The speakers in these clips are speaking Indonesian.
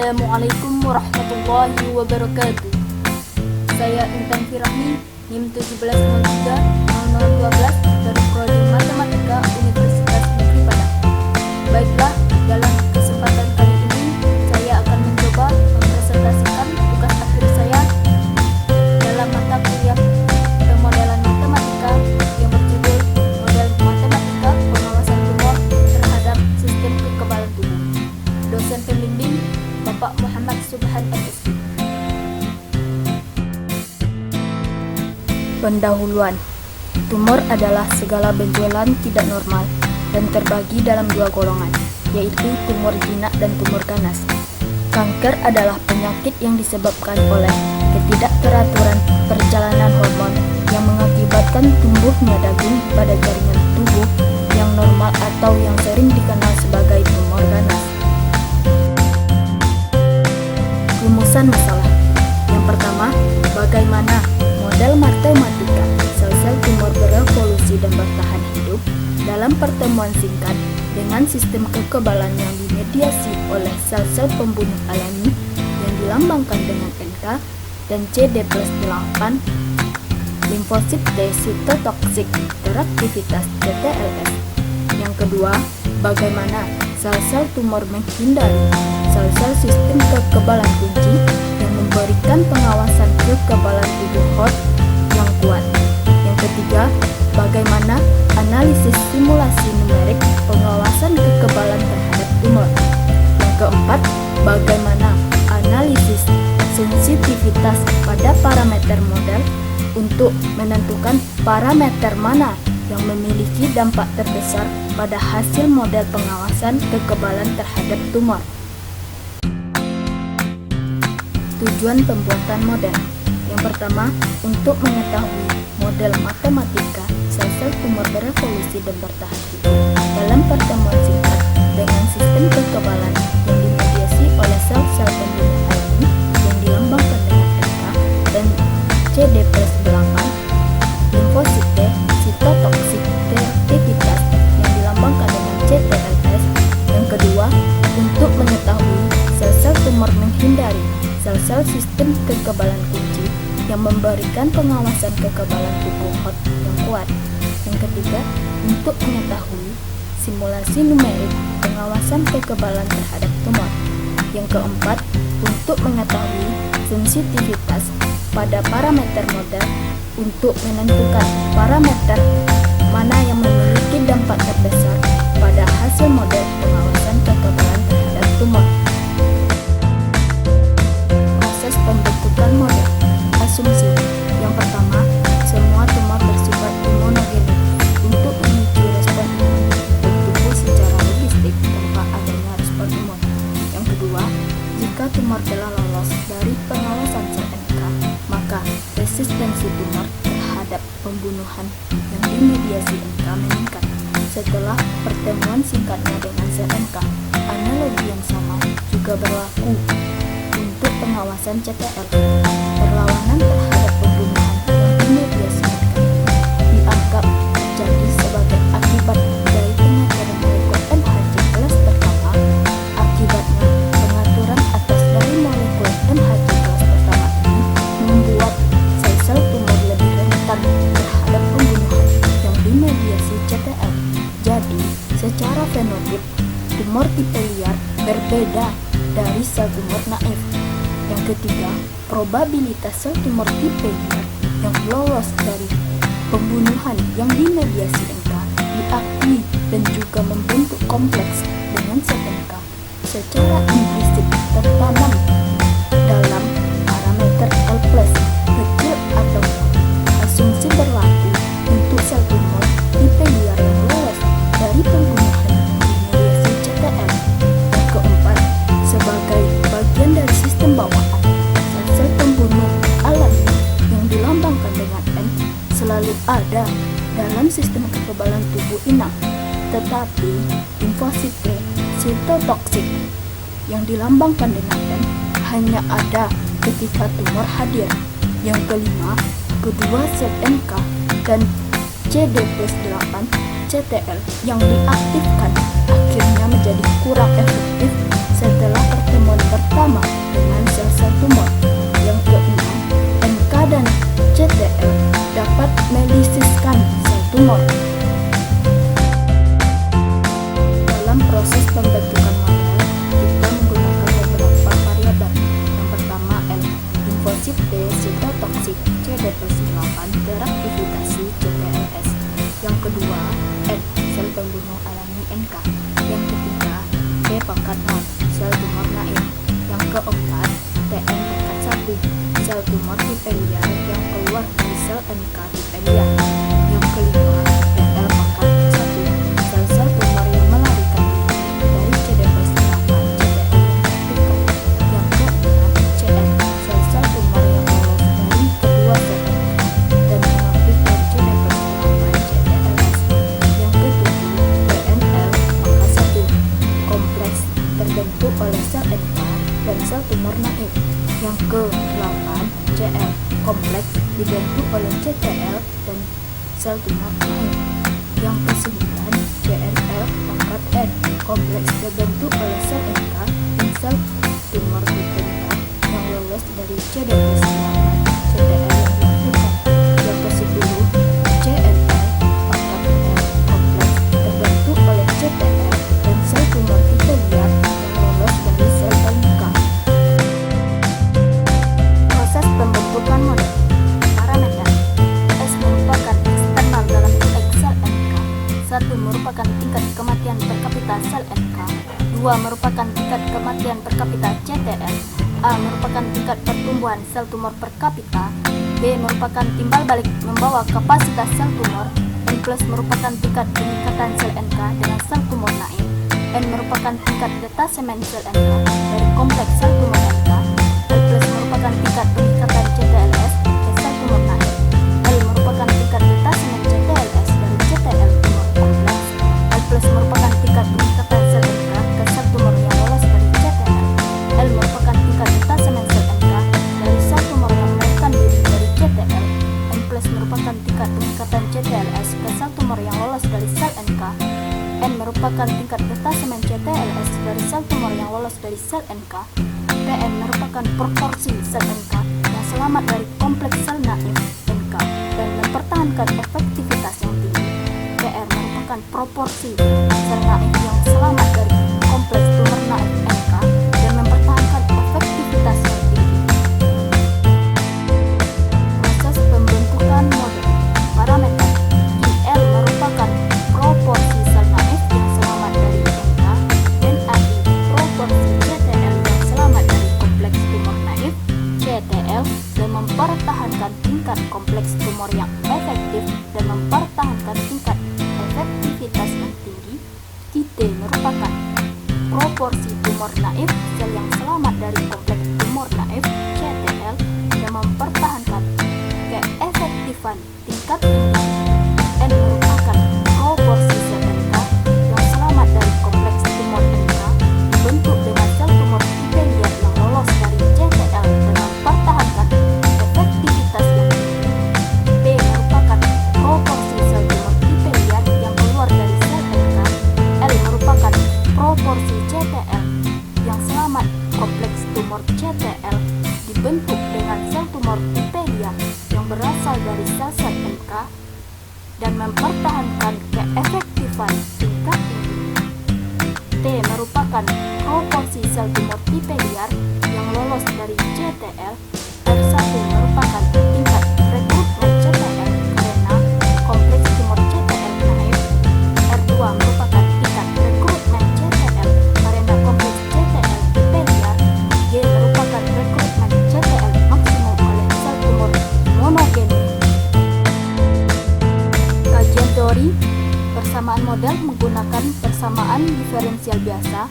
Assalamualaikum warahmatullahi wabarakatuh. Saya Intan Firahmi, NIM 17030012 dari Prodi Matematika Universitas Negeri Padang. Baiklah, dalam kesempatan kali ini saya akan mencoba mempresentasikan tugas akhir saya dalam mata kuliah pemodelan matematika yang berjudul Model Matematika Pengawasan Tumor terhadap Sistem Kekebalan Tubuh. Dosen pembimbing Bapak Muhammad Subhan MSc. Pendahuluan. Tumor adalah segala benjolan tidak normal dan terbagi dalam dua golongan, yaitu tumor jinak dan tumor ganas. Kanker adalah penyakit yang disebabkan oleh ketidakteraturan perjalanan hormon yang mengakibatkan tumbuhnya daging pada jaringan tubuh yang normal atau yang sering dikenal sebagai tumor ganas. Rumusan masalah. Yang pertama, bagaimana model matematika sel-sel tumor berevolusi dan bertahan hidup dalam pertemuan singkat dengan sistem kekebalan yang dimediasi oleh sel-sel pembunuh alami yang dilambangkan dengan NK dan CD+8, limfosit T sitotoksik teraktivitas CTLS. Yang kedua, bagaimana sel-sel tumor menghindari sel-sel sistem kekebalan kunci yang memberikan pengawasan kekebalan tubuh host yang kuat. Yang ketiga, bagaimana analisis simulasi numerik pengawasan kekebalan terhadap tumor. Yang keempat, bagaimana analisis sensitivitas pada parameter model untuk menentukan parameter mana yang memiliki dampak terbesar pada hasil model pengawasan kekebalan terhadap tumor. Tujuan pembuatan model. Yang pertama, untuk mengetahui model matematika sel-sel tumor berevolusi dan bertahan hidup dalam pertemuan singkat dengan sistem kekebalan yang dimediasi oleh sel-sel pembunuh alami yang dilambangkan dengan NK dan CD+8, limfosit T sitotoksik teraktivitas yang dilambangkan dengan CTLS. Yang kedua, untuk mengetahui sel-sel tumor menghindari sel-sel sistem kekebalan kunci yang memberikan pengawasan kekebalan tubuh host yang kuat. Yang ketiga, untuk mengetahui simulasi numerik pengawasan kekebalan terhadap tumor. Yang keempat, untuk mengetahui sensitivitas pada parameter model untuk menentukan parameter mana yang memiliki dampak terbesar pada hasil model pengawasan kekebalan terhadap tumor. Proses pembentukan model. Asumsi. Yang pertama, semua tumor bersifat imunogenik untuk memicu respon imun dan tubuh secara logistik tanpa adanya respon imun. Yang kedua, jika tumor telah lolos dari pengawasan sel NK, maka resistensi tumor terhadap pembunuhan yang dimediasi NK meningkat. Setelah pertemuan singkatnya dengan sel NK, analogi yang sama juga berlaku untuk pengawasan CTL. Perlawanan terhadap pembunuhan yang dimediasi NK dianggap terjadi sebagai akibat dari pengaturan molekul MHC kelas pertama. Akibatnya, pengaturan atas dari molekul MHC kelas pertama ini membuat sel-sel tumor lebih rentan terhadap pembunuhan yang dimediasi CTL. Jadi, secara fenotip, tumor tipe liar berbeda dari sel tumor naif. Yang ketiga, probabilitas sel tumor tipe liar yang lolos dari pembunuhan yang dimediasi NK diakui dan juga membentuk kompleks dengan sel NK secara implisit tertanam dalam parameter L+, kecil atau nol. Asumsi berlaku untuk sel tumor tipe liar yang lolos dari pembunuhan yang dimediasi CTL. Yang keempat, sebagai bagian dari sistem bawaan, sel-sel pembunuh alami yang dilambangkan dengan N selalu ada dalam sistem kekebalan tubuh inang, tetapi limfosit T sitotoksik yang dilambangkan dengan N hanya ada ketika tumor hadir. Yang kelima, kedua sel NK dan CD+8 CTL yang diaktifkan akhirnya menjadi kurang efektif setelah pertemuan pertama dengan sel-sel tumor. Yang keenam, NK dan CTL dapat melisiskan sel tumor. Dalam proses pembentukan model, kita menggunakan beberapa variabel. Yang pertama L, limfosit T, sitotoksik, CD+8, teraktivitas CTLS. Yang kedua, N, sel pembunuh alami NK. Yang ketiga, T pangkat 0, sel tumor naif. Yang keempat, TN pangkat 1, sel tumor tipe liar yang keluar dari sel NK tipe liar. Yang kelima, TL pangkat 1, sel-sel tumor yang melarikan diri dari CD+8 CTL yang terpikat. Yang keenam, CN, sel-sel tumor yang lolos dari kedua sel NK dan mengaktifkan CD+8 CTLS. Yang ketujuh, PNL pangkat 1, kompleks terbentuk oleh sel NK dan sel tumor naif. Yang ke-8, CL, kompleks dibentuk oleh CTL dan sel tumor naif. Yang ke-9, CNL pangkat N, kompleks terbentuk oleh sel NK dan sel tumor tipe liar yang lolos dari CD+8 CTL yang diaktifkan. Yang ke-10, CNL pangkat L, kompleks terbentuk oleh CTL dan sel tumor tipe liar yang lolos dari sel NK. Proses pembentukan model. Parameter. S merupakan eksternal dalam konteks sel NK. 1 merupakan tingkat kematian per kapita sel NK. 2 merupakan tingkat kematian per kapita CTL. A merupakan tingkat pertumbuhan sel tumor per kapita. B merupakan timbal balik membawa kapasitas sel tumor. N plus merupakan tingkat peningkatan sel NK dengan sel tumor naif. N merupakan tingkat detasemen sel NK dari kompleks sel tumor NK. L plus merupakan tingkat peningkatan CTLS ke sel tumor naif. L merupakan tingkat detasemen CTLS dari CTL tumor kompleks. L plus merupakan tingkat peningkatan sel NK ke sel tumor yang lolos dari CTL. L merupakan tingkat detasemen sel NK dari sel tumor yang melarikan diri dari CTL. N plus merupakan tingkat peningkatan CTLS ke sel tumor yang lolos dari sel NK. N merupakan tingkat detasemen CTLS dari sel tumor yang lolos dari sel NK. PN merupakan proporsi sel NK yang selamat dari kompleks sel naif NK dan mempertahankan efektivitas yang tinggi. PR merupakan proporsi sel naif yang selamat dari kompleks tumor naif NK dan mempertahankan efektivitas yang tinggi. Proses pembentukan model. Parameter. IL merupakan proporsi sel naif yang selamat dari NK dan AI proporsi CTL yang selamat dari kompleks tumor naif CTL dan mempertahankan tingkat kompleks tumor yang efektif dan mempertahankan tingkat efektivitas yang tinggi. IT merupakan proporsi tumor naif sel yang selamat dari kompleks tumor naif CTL dan mempertahankan keefektifan tingkat tinggi. N merupakan proporsi sel NK yang selamat dari kompleks tumor NK dibentuk dengan sel tumor tipe liar yang lolos dari CTL dan mempertahankan efektivitas yang tinggi. B merupakan proporsi sel tumor tipe liar yang keluar dari sel NK. L merupakan proporsi CTL yang selamat kompleks tumor CTL dibentuk dengan sel tumor tipe liar yang berasal dari sel-sel NK dan mempertahankan keefektifan tingkat tinggi. T merupakan proporsi sel tumor tipe liar yang lolos dari CTL. R1 merupakan tingkat rekrutmen CTL karena kompleks tumor CTL naif. R2 merupakan tingkat rekrutmen CTL karena kompleks CTL tipe liar. G merupakan rekrutmen CTL maksimum oleh sel tumor monogenik. Kajian teori. Persamaan model menggunakan persamaan diferensial biasa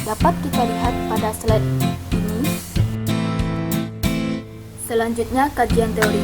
dapat kita lihat pada slide ini. Selanjutnya kajian teori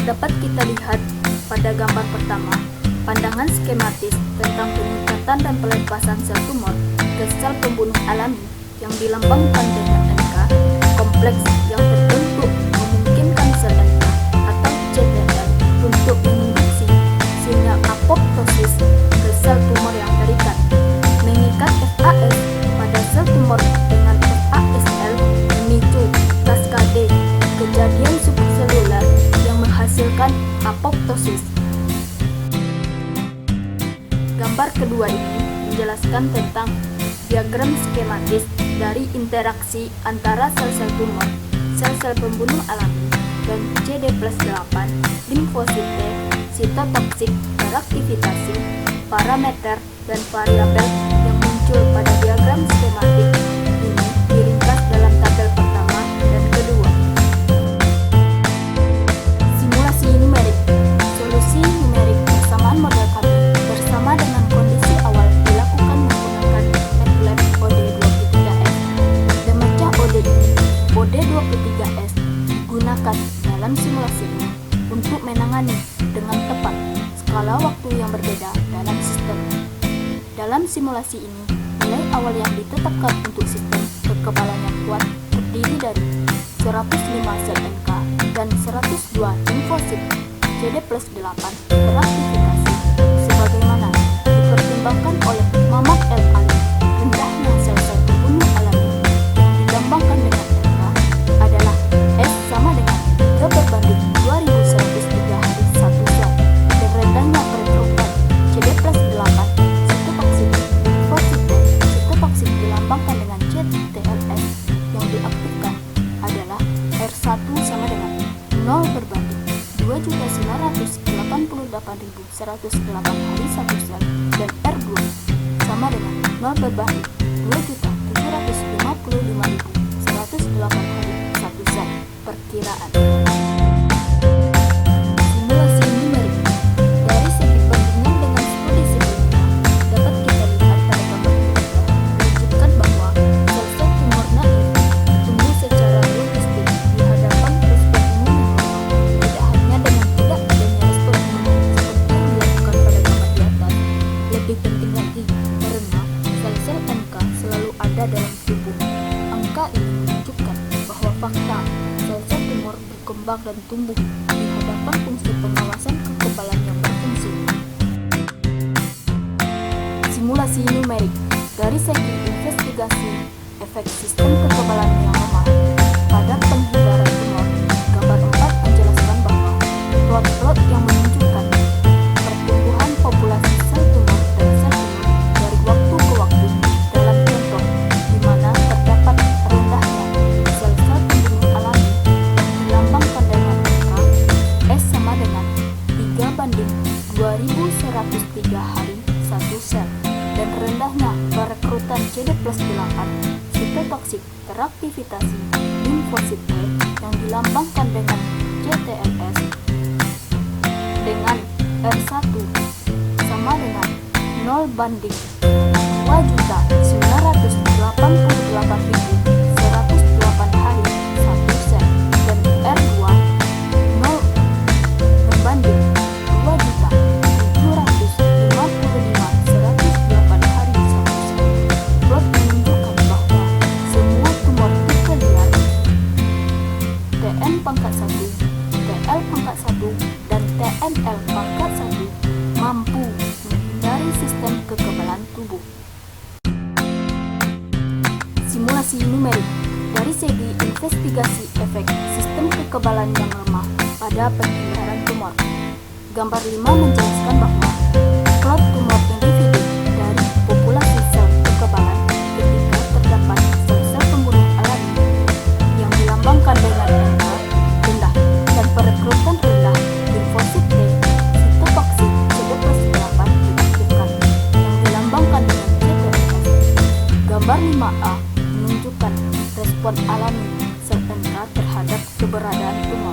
dapat kita lihat pada gambar pertama. Pandangan skematis tentang peningkatan dan pelepasan sel tumor ke sel pembunuh alami yang dilambangkan dengan NK kompleks yang terbentuk memungkinkan sel NK atau CTL untuk menginduksi sinyal apoptosis ke sel tumor yang terikat, mengikat FAS apoptosis. Gambar kedua ini menjelaskan tentang diagram skematis dari interaksi antara sel-sel tumor, sel-sel pembunuh alami, dan CD+8, limfosit T, sitotoksik, beraktivitasi, parameter, dan variabel yang muncul pada diagram skematik ini diringkas dalam tabel pertama dan kedua. Simulasi numerik. Solusi numerik persamaan model kami bersama dengan kondisi awal dilakukan menggunakan MATLAB OD23S. Demecah OD ini, OD23S, digunakan dalam simulasi ini untuk menangani dengan tepat skala waktu yang berbeda dalam sistem. Dalam simulasi ini, nilai awal yang ditetapkan untuk sistem kekebalan yang kuat terdiri dari 105 sel NK dan 102 limfosit CD+8 beraktivitasi sebagaimana dipertimbangkan oleh Muhammad El Ali. Rendahnya sel-sel pembunuh alami yang digambarkan dengan NK adalah S sama dengan 3/2103 hari 1 sel, dan rendahnya perekrutan CD+8 sitotoksik limfosit T sitotoksik dilambangkan dengan CTLS yang diaktifkan adalah R1 sama dengan 0/2.988.108 hari 1 sel, dan R2 sama dengan 0/2.755.108 hari 1 sel. Perkiraan. Simulasi numerik. Dari segi perbandingan dengan studi sebelumnya, dapat kita lihat pada gambar ketiga menunjukkan bahwa sel-sel tumor naif tumbuh secara logistik di hadapan respon imun yang normal, tidak hanya dengan tidak adanya respon imun seperti yang dilakukan pada gambar di atas. Lebih penting lagi, karena sel-sel NK selalu ada dalam tubuh. Angka ini menunjukkan bahwa fakta sel-sel tumor berkembang dan tumbuh di hadapan fungsi pengawasan kekebalan yang berfungsi. Simulasi numerik. Dari segi investigasi efek sistem kekebalan yang lemah pada penghindaran tumor, gambar 4 menjelaskan bahwa plot-plot yang menunjukkan pertumbuhan populasi sel tumor dan sel tumor dari waktu ke waktu dalam contoh di mana terdapat rendahnya sel-sel pembunuh alami yang dilambangkan dengan angka S sama dengan 3/2103 hari 1 sel, dan rendahnya perekrutan CD+8 sitotoksik beraktivitasi limfosit T yang dilambangkan dengan CTLS dengan R1 sama dengan 0/2.988.108 hari 1 sel, dan R2 0/2.755.108 hari 1 sel. Plot menunjukkan bahwa semua tumor tipe liar TN⁻1, TL⁻1, dan TNL⁻1 mampu menghindari sistem kekebalan tubuh. Simulasi numerik. Dari segi investigasi efek sistem kekebalan yang lemah pada penghindaran tumor, gambar 5 menjelaskan bahwa plot tumor individu dari populasi sel kekebalan ketika terdapat sel-sel pembunuh alami yang dilambangkan dengan angka rendah dan perekrutan rendah limfosit T sitotoksik CD+8 diaktifkan yang dilambangkan dengan CTLS. Gambar 5A menunjukkan respon alami sel NK terhadap keberadaan tumor,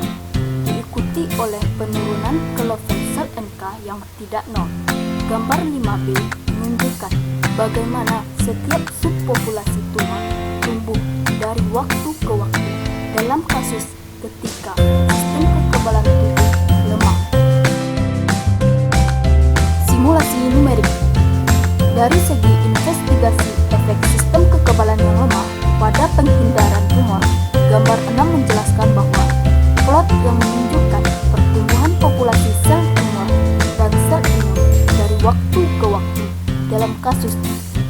diikuti oleh penurunan ke level sel NK yang tidak nol. Gambar 5B menunjukkan bagaimana setiap subpopulasi tumor tumbuh dari waktu ke waktu dalam kasus ketika sistem kekebalan tubuh lemah. Simulasi numerik. Dari segi investigasi efek sistem kekebalan yang lemah pada penghindaran tumor, gambar 6 menjelaskan bahwa plot yang menunjukkan pertumbuhan populasi sel tumor dan sel imun dari waktu ke waktu dalam kasus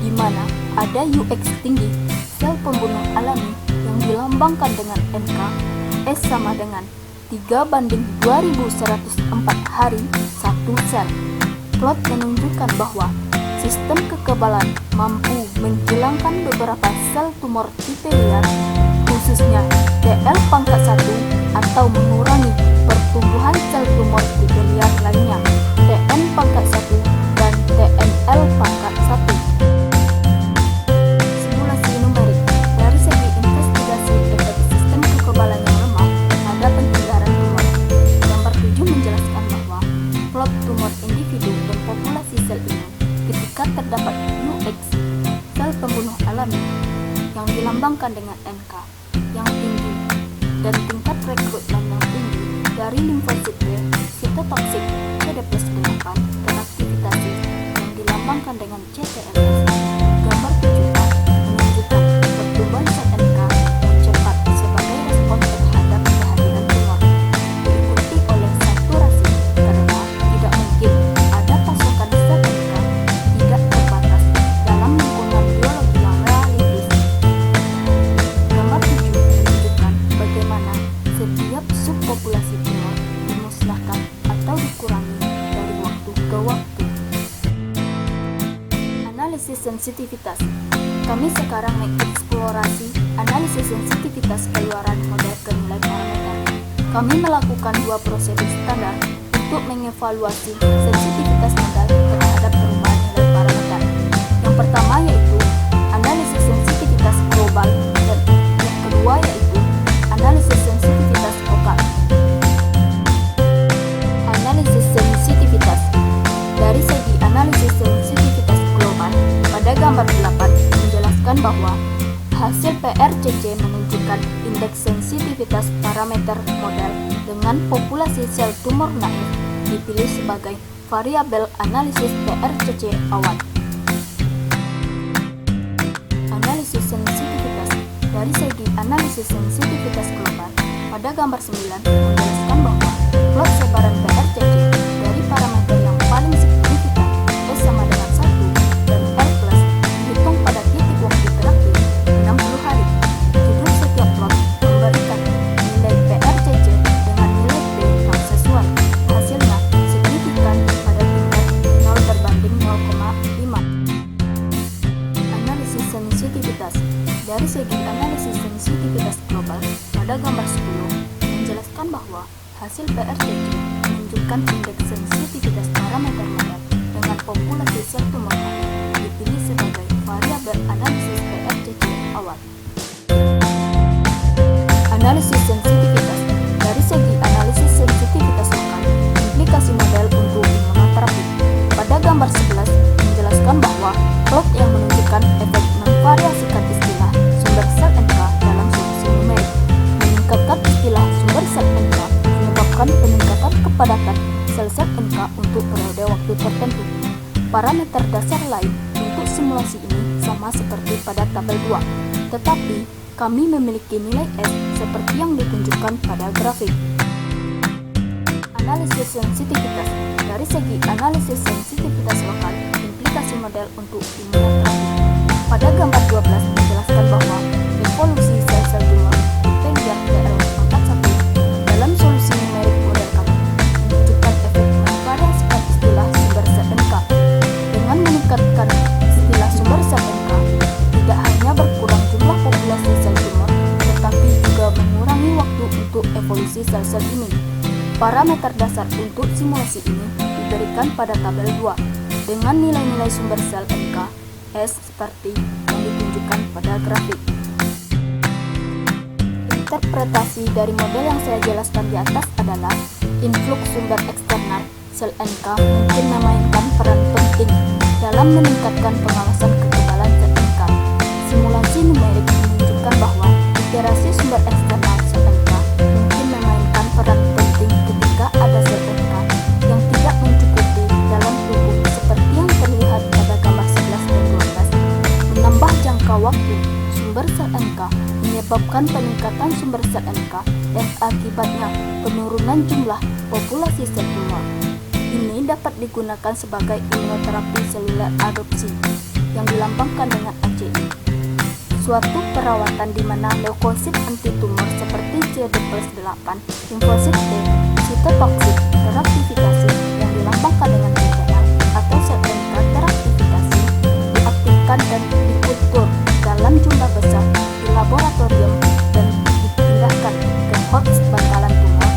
di mana ada UX tinggi sel pembunuh alami yang dilambangkan dengan NK S sama dengan 3:2104 hari satu sel. Plot menunjukkan bahwa sistem kekebalan mampu menghilangkan beberapa sel tumor tipe liar, khususnya TL-1, atau mengurangi pertumbuhan sel tumor tipe liar lainnya, TN-1 dan TNL-1. Simulasi numerik. Dari segi investigasi efek sistem kekebalan yang lemah pada pencegahan tumor, gambar 7 menjelaskan bahwa plot tumor individu dan populasi sel imun ketika terdapat UX, sel pembunuh alami, yang dilambangkan dengan NK yang tinggi dan tingkat rekrutmen yang tinggi dari limfosit B, sitotoksik CD+8, dan aktivitas yang dilambangkan dengan CTLS. Gambar 7a menunjukkan pertumbuhan sel NK yang cepat sebagai respon terhadap kehadiran tumor, diikuti oleh saturasi karena tidak mungkin ada pasokan sel NK tidak terbatas dalam lingkungan biologi yang realistis. Gambar 7 menunjukkan bagaimana setiap subpopulasi tumor dimusnahkan atau dikurangi dari waktu ke waktu. Analisis sensitivitas. Kami sekarang mengeksplorasi analisis sensitivitas keluaran model ke nilai parameter. Kami melakukan dua prosedur standar untuk mengevaluasi sensitivitas model terhadap perubahan nilai parameter. Yang pertama yaitu analisis sensitivitas global dan yang kedua yaitu analisis sensitivitas lokal. Analisis sensitivitas. Dari segi analisis sensitivitas global, pada gambar 8 menjelaskan bahwa hasil PRCC menunjukkan indeks sensitivitas parameter model dengan populasi sel tumor naif dipilih sebagai variabel analisis PRCC awal. Analisis sensitivitas. Dari segi analisis sensitivitas global, pada gambar 9 menjelaskan bahwa plot sebaran PRCC dari parameter yang paling signifikan S sama dengan 1 dan R plus dihitung pada titik waktu terakhir 60 hari. Judul setiap plot memberikan nilai PRCC dengan nilai P yang sesuai. Hasilnya signifikan pada tingkat 0:0,5. Analisis sensitivitas. Dari segi analisis sensitivitas global, pada gambar 10 menjelaskan bahwa hasil PRCC menunjukkan indeks sensitivitas parameter model dengan populasi sel tumor dipilih sebagai variabel analisis PRCC awal. Analisis sensitivitas. Dari segi analisis sensitivitas lokal, implikasi model untuk imunoterapi. Pada gambar 11 menjelaskan bahwa plot yang menunjukkan efek memvariasikan istilah sumber sel NK dalam solusi numerik, meningkatkan istilah sumber sel NK menyebabkan peningkatan kepadatan sel-sel NK untuk periode waktu tertentu. Parameter dasar lain untuk simulasi ini sama seperti pada tabel 2, tetapi kami memiliki nilai S seperti yang ditunjukkan pada grafik. Analisis sensitivitas. Dari segi analisis sensitivitas lokal, implikasi model untuk imunoterapi. Pada gambar 12 menjelaskan bahwa evolusi sel-sel tumor tipe liar TL-41 dalam solusi numerik model kami menunjukkan efek memvariasikan istilah sumber sel NK. Dengan meningkatkan istilah sumber sel NK, tidak hanya berkurang jumlah populasi sel tumor, tetapi juga mengurangi waktu untuk evolusi sel-sel ini. Parameter dasar untuk simulasi ini diberikan pada tabel 2 dengan nilai-nilai sumber sel NK S seperti yang ditunjukkan pada grafik. Interpretasi dari model yang saya jelaskan di atas adalah influx sumber eksternal sel NK mungkin memainkan peran penting dalam meningkatkan pengawasan kekebalan sel NK. Simulasi numerik menunjukkan bahwa iterasi sumber eksternal sel NK mungkin memainkan peran penting ketika ada sel NK yang tidak mencukupi dalam tubuh seperti yang terlihat pada gambar 11 dan 12. Menambah jangka waktu sumber sel NK menyebabkan peningkatan sumber sel NK dan akibatnya penurunan jumlah populasi sel tumor. Ini dapat digunakan sebagai imunoterapi seluler adopsi yang dilambangkan dengan ACI. suatu perawatan di mana leukosit antitumor seperti CD+8, limfosit B, sitotoksik teraktifikasi yang dilambangkan dengan TPL atau sel NK teraktifikasi diaktifkan dan dikultur dalam jumlah besar di laboratorium dan dipindahkan ke host bangkalan tumor.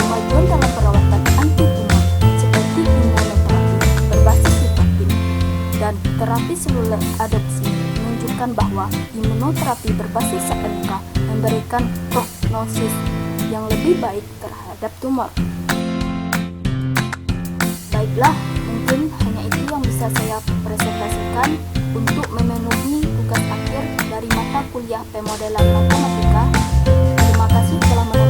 Kemajuan dalam perawatan antitumor seperti imunoterapi berbasis sitokin dan terapi seluler adopsi menunjukkan bahwa imunoterapi berbasis SNK memberikan prognosis yang lebih baik terhadap tumor. Baiklah, mungkin hanya itu yang bisa saya presentasikan untuk memenuhi tugas akhir dari mata kuliah Pemodelan Matematika. Terima kasih telah menonton.